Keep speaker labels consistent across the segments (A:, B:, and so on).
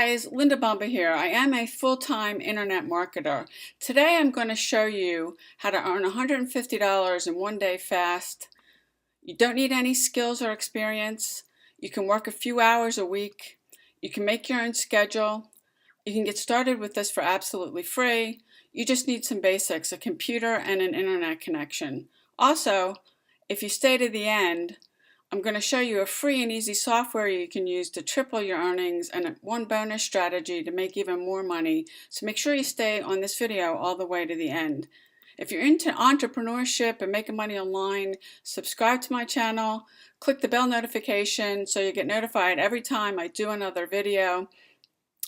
A: guys, Linda Bomba here. I am a full-time internet marketer. Today I'm going to show you how to earn $150 in one day fast. You don't need any skills or experience. You can work a few hours a week. You can make your own schedule. You can get started with this for absolutely free. You just need some basics, a computer and an internet connection. Also, if you stay to the end, I'm going to show you a free and easy software you can use to triple your earnings and one bonus strategy to make even more money. So make sure you stay on this video all the way to the end. If you're into entrepreneurship and making money online, subscribe to my channel, click the bell notification so you get notified every time I do another video.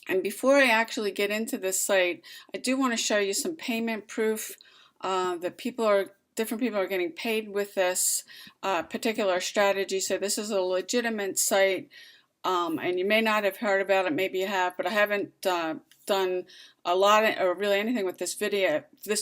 A: And before I actually get into this site, I do want to show you some payment proof that different people are getting paid with this particular strategy. So this is a legitimate site, and you may not have heard about it, maybe you have, but I haven't done a lot or really anything with this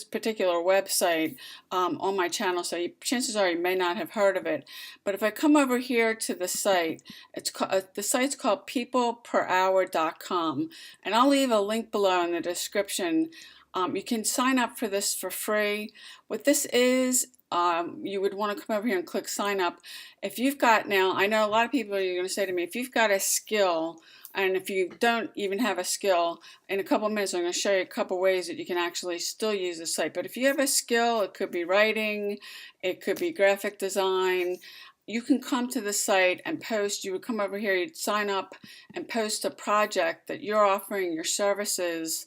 A: particular website on my channel, so chances are you may not have heard of it. But if I come over here to the site, the site's called peopleperhour.com, and I'll leave a link below in the description. You can sign up for this for free. What this is, you would want to come over here and click sign up. If you've got, now I know a lot of people are going to say to me, if you've got a skill, and if you don't even have a skill, in a couple of minutes I'm going to show you a couple ways that you can actually still use the site. But if you have a skill, it could be writing, it could be graphic design, you can come to the site and post. You would come over here, you'd sign up and post a project that you're offering your services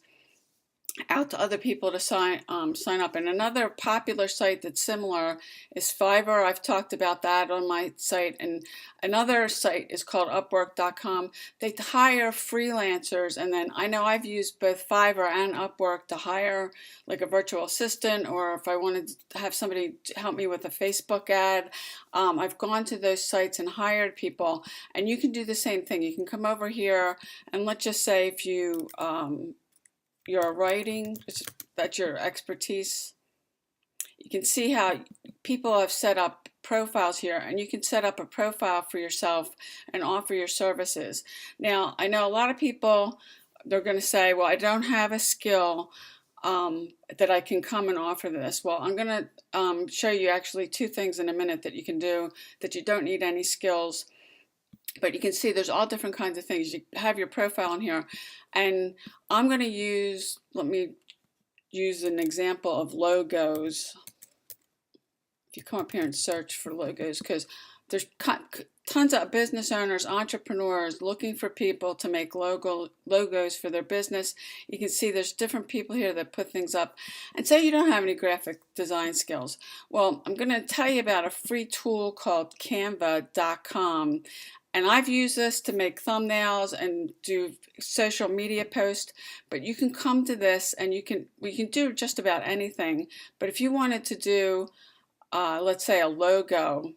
A: out to other people to sign up. And another popular site that's similar is Fiverr. I've talked about that on my site. And another site is called Upwork.com. They hire freelancers, and then I know I've used both Fiverr and Upwork to hire like a virtual assistant, or if I wanted to have somebody help me with a Facebook ad. I've gone to those sites and hired people, and you can do the same thing. You can come over here, and let's just say if you're writing, that's your expertise. You can see how people have set up profiles here, and you can set up a profile for yourself and offer your services. Now, I know a lot of people, they're going to say, well, I don't have a skill that I can come and offer this. Well, I'm going to show you actually two things in a minute that you can do that you don't need any skills. But you can see there's all different kinds of things. You have your profile in here, and I'm going to use, let me use an example of logos. If you come up here and search for logos, because there's tons of business owners, entrepreneurs looking for people to make logos for their business. You can see there's different people here that put things up. And say you don't have any graphic design skills. Well, I'm going to tell you about a free tool called Canva.com. And I've used this to make thumbnails and do social media posts, but you can come to this and we can do just about anything. But if you wanted to do, let's say a logo,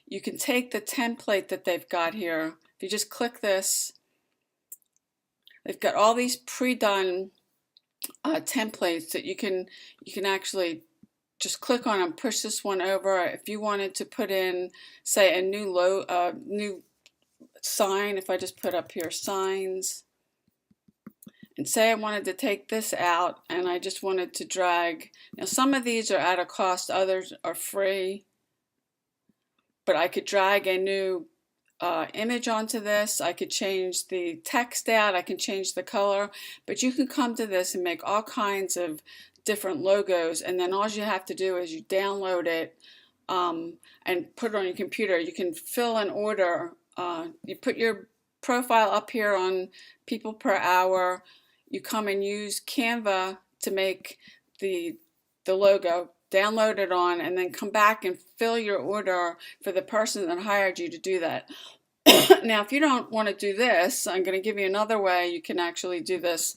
A: you can take the template that they've got here. If you just click this, they've got all these pre-done templates that you can actually just click on and push this one over. If you wanted to put in, say, a new sign, if I just put up here signs, and say I wanted to take this out and I just wanted to drag, now some of these are at a cost, others are free, but I could drag a new image onto this. I could change the text out, I can change the color, but you can come to this and make all kinds of different logos, and then all you have to do is you download it and put it on your computer. You can fill an order. You put your profile up here on People Per Hour. You come and use Canva to make the logo, download it on, and then come back and fill your order for the person that hired you to do that. Now, if you don't want to do this, I'm going to give you another way you can actually do this.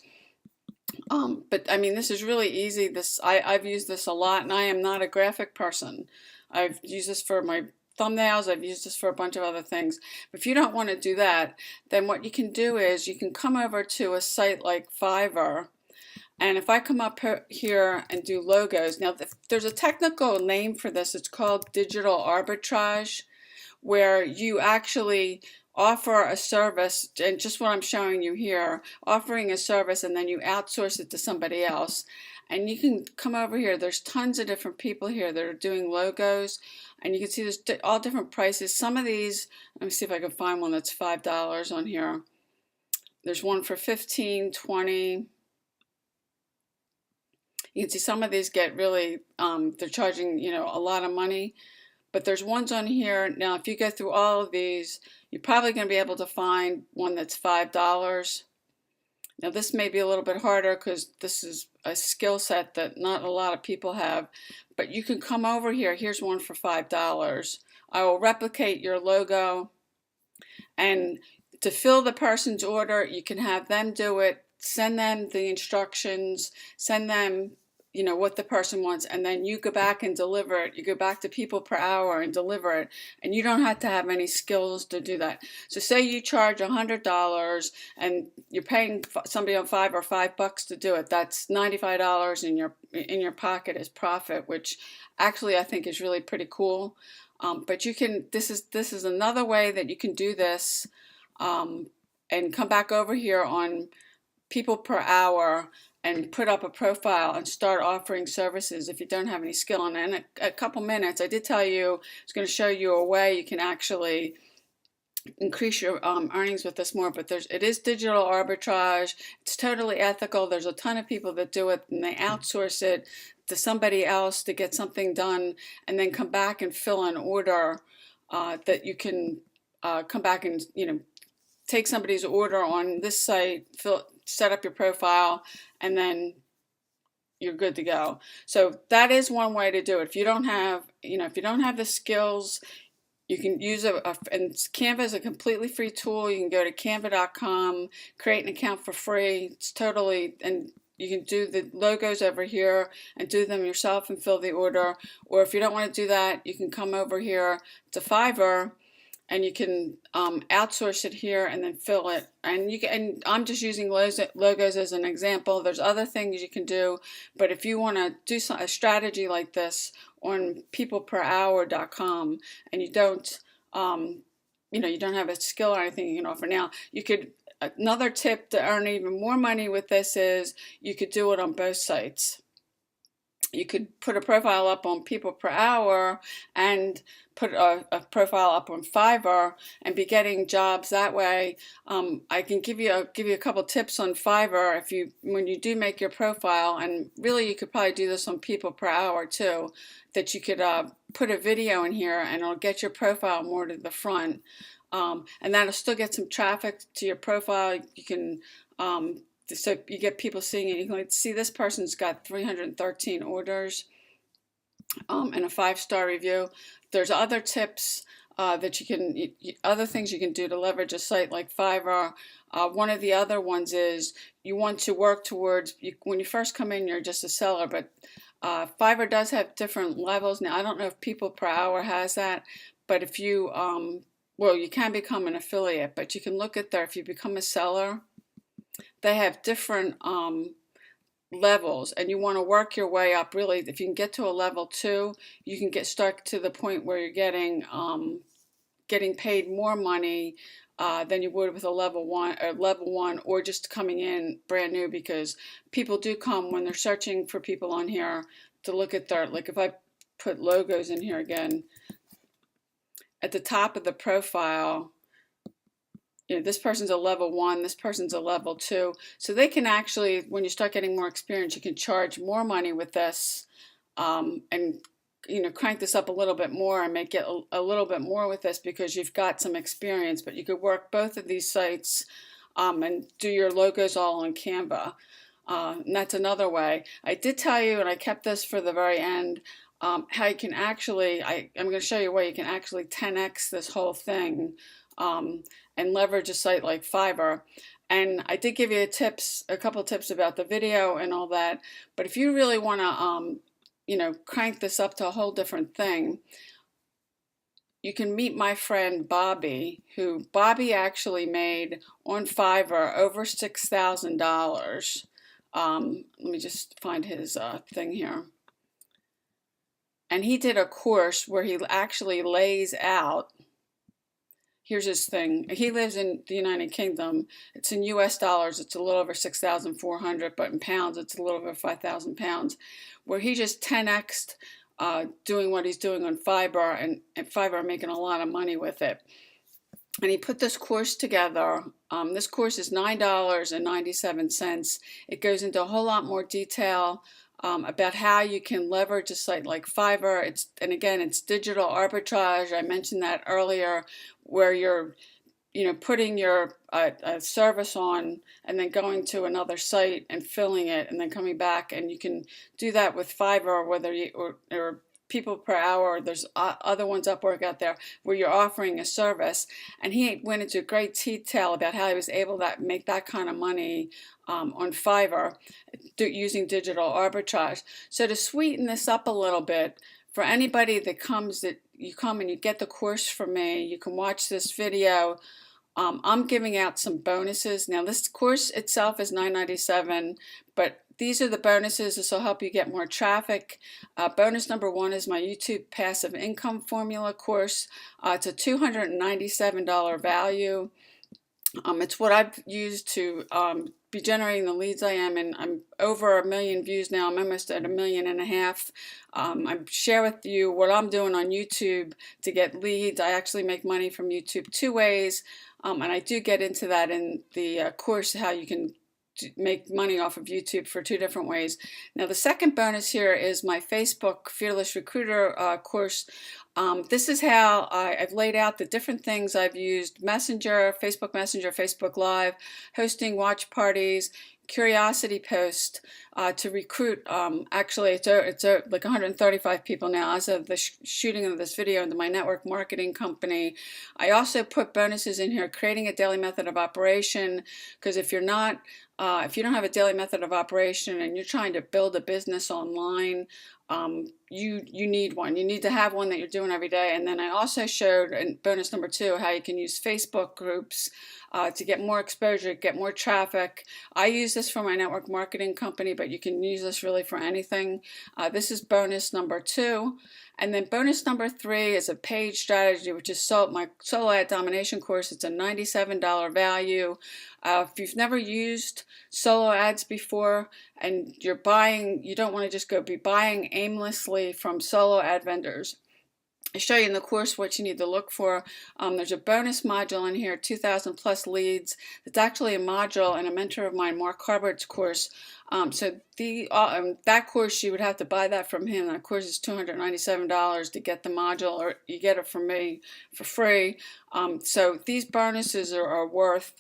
A: But I mean, this is really easy. I've used this a lot, and I am not a graphic person. I've used this for my thumbnails, I've used this for a bunch of other things. But if you don't want to do that, then what you can do is you can come over to a site like Fiverr, and if I come up here and do logos, now there's a technical name for this. It's called digital arbitrage, where you actually offer a service, and just what I'm showing you here, offering a service and then you outsource it to somebody else. And you can come over here, there's tons of different people here that are doing logos, and you can see there's all different prices. Some of these, let me see if I can find one that's $5 on here. There's one for 15, 20. You can see some of these get really, they're charging, you know, a lot of money. But there's ones on here. Now, if you go through all of these, you're probably going to be able to find one that's $5. Now, this may be a little bit harder because this is a skill set that not a lot of people have. But you can come over here. Here's one for $5. I will replicate your logo. And to fill the person's order, you can have them do it. Send them the instructions. Send them, you know, what the person wants, and then you go back and deliver it. You go back to people per hour and deliver it, and you don't have to have any skills to do that. So say you charge $100 and you're paying somebody on Fiverr $5 to do it. That's $95 in your pocket as profit, which actually I think is really pretty cool. But you can, this is another way that you can do this, and come back over here on people per hour and put up a profile and start offering services if you don't have any skill. And in a couple minutes, I did tell you, I was going to show you a way you can actually increase your earnings with this more, but it is digital arbitrage. It's totally ethical. There's a ton of people that do it, and they outsource it to somebody else to get something done, and then come back and fill an order that you can come back and, you know, take somebody's order on this site, set up your profile, and then you're good to go. So that is one way to do it. If you don't have, you know, if you don't have the skills, you can use and Canva is a completely free tool. You can go to Canva.com, create an account for free. It's totally, and you can do the logos over here and do them yourself and fill the order. Or if you don't want to do that, you can come over here to Fiverr, and you can outsource it here and then fill it. And you can, and I'm just using logos as an example. There's other things you can do, but if you want to do a strategy like this on peopleperhour.com, and you don't, you know, you don't have a skill or anything you can offer now, you could. Another tip to earn even more money with this is you could do it on both sites. You could put a profile up on People Per Hour and put a profile up on Fiverr and be getting jobs that way. I can give you a couple tips on Fiverr when you do make your profile, and really you could probably do this on People Per Hour too, that you could put a video in here and it'll get your profile more to the front, and that'll still get some traffic to your profile. You can so you get people seeing it. You can see this person's got 313 orders and a 5-star review. There's other tips that you can, other things you can do to leverage a site like Fiverr. One of the other ones is you want to work towards, when you first come in, you're just a seller, but Fiverr does have different levels. Now, I don't know if People Per Hour has that, but if you, well, you can become an affiliate, but you can look at there, if you become a seller, they have different levels, and you want to work your way up. Really, if you can get to a level 2, you can start to the point where you're getting paid more money than you would with a level 1, or just coming in brand new, because people do come when they're searching for people on here to look at their, like if I put logos in here again, at the top of the profile, you know, this person's a level 1, this person's a level 2. So they can actually, when you start getting more experience, you can charge more money with this, and, you know, crank this up a little bit more and make it a little bit more with this because you've got some experience. But you could work both of these sites and do your logos all on Canva. And that's another way. I did tell you, and I kept this for the very end, how you can actually, I'm going to show you where you can actually 10x this whole thing. And leverage a site like Fiverr. And I did give you a couple tips about the video and all that. But if you really want to, you know, crank this up to a whole different thing, you can meet my friend Bobby, who Bobby actually made on Fiverr over $6,000. Let me just find his thing here. And he did a course where he actually lays out. here's his thing. He lives in the United Kingdom. It's in US dollars. It's a little over 6,400, but in pounds, it's a little over 5,000 pounds, where he just 10x'd doing what he's doing on Fiverr, and Fiverr making a lot of money with it. And he put this course together. This course is $9.97. It goes into a whole lot more detail about how you can leverage a site like Fiverr. And again, it's digital arbitrage. I mentioned that earlier, where you're putting your service on and then going to another site and filling it and then coming back. And you can do that with Fiverr, whether you or people per hour. There's other ones, Upwork out there, where you're offering a service. And he went into great detail about how he was able to make that kind of money on Fiverr using digital arbitrage. So to sweeten this up a little bit, for anybody that comes, that you come and you get the course from me, you can watch this video. I'm giving out some bonuses. Now this course itself is $9.97, but these are the bonuses. This will help you get more traffic. Bonus number 1 is my YouTube passive income formula course. It's a $297 value. It's what I've used to be generating the leads I am, and I'm over 1 million views now. I'm almost at 1.5 million. I share with you what I'm doing on YouTube to get leads. I actually make money from YouTube 2 ways, and I do get into that in the course, how you can make money off of YouTube for 2 different ways. Now the second bonus here is my Facebook Fearless Recruiter course. This is how I've laid out the different things I've used: Messenger, Facebook Live, hosting watch parties, curiosity post to recruit. Actually, it's like 135 people now as of the shooting of this video into my network marketing company. I also put bonuses in here: creating a daily method of operation, because if you don't have a daily method of operation and you're trying to build a business online, you need one. You need to have one that you're doing every day. And then I also showed in bonus number 2 how you can use Facebook groups to get more exposure, get more traffic. I use this for my network marketing company, but you can use this really for anything. This is bonus number 2. And then bonus number 3 is a page strategy, which is my solo ad domination course. It's a $97 value. If you've never used solo ads before and you're buying, you don't want to just be buying aimlessly from solo ad vendors. I show you in the course what you need to look for. There's a bonus module in here, 2,000 plus leads. It's actually a module in a mentor of mine, Mark Harbert's course. So that course, you would have to buy that from him. That course is $297 to get the module, or you get it from me for free. So these bonuses are worth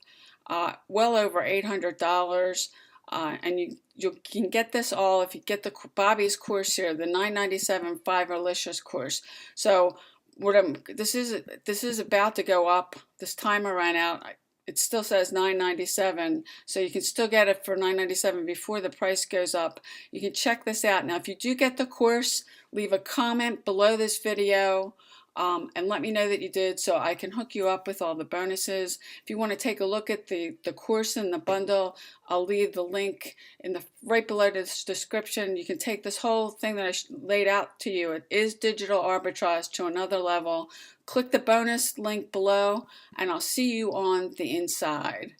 A: well over $800. And you can get this all if you get the Bobby's course here, the $9.97 Fiverrlicious course. So this is about to go up. This timer ran out. It still says $9.97, so you can still get it for $9.97 before the price goes up. You can check this out. Now, if you do get the course, leave a comment below this video. And let me know that you did, so I can hook you up with all the bonuses. If you want to take a look at the course and the bundle, I'll leave the link right below this description. You can take this whole thing that I laid out to you. It is digital arbitrage to another level. Click the bonus link below, and I'll see you on the inside.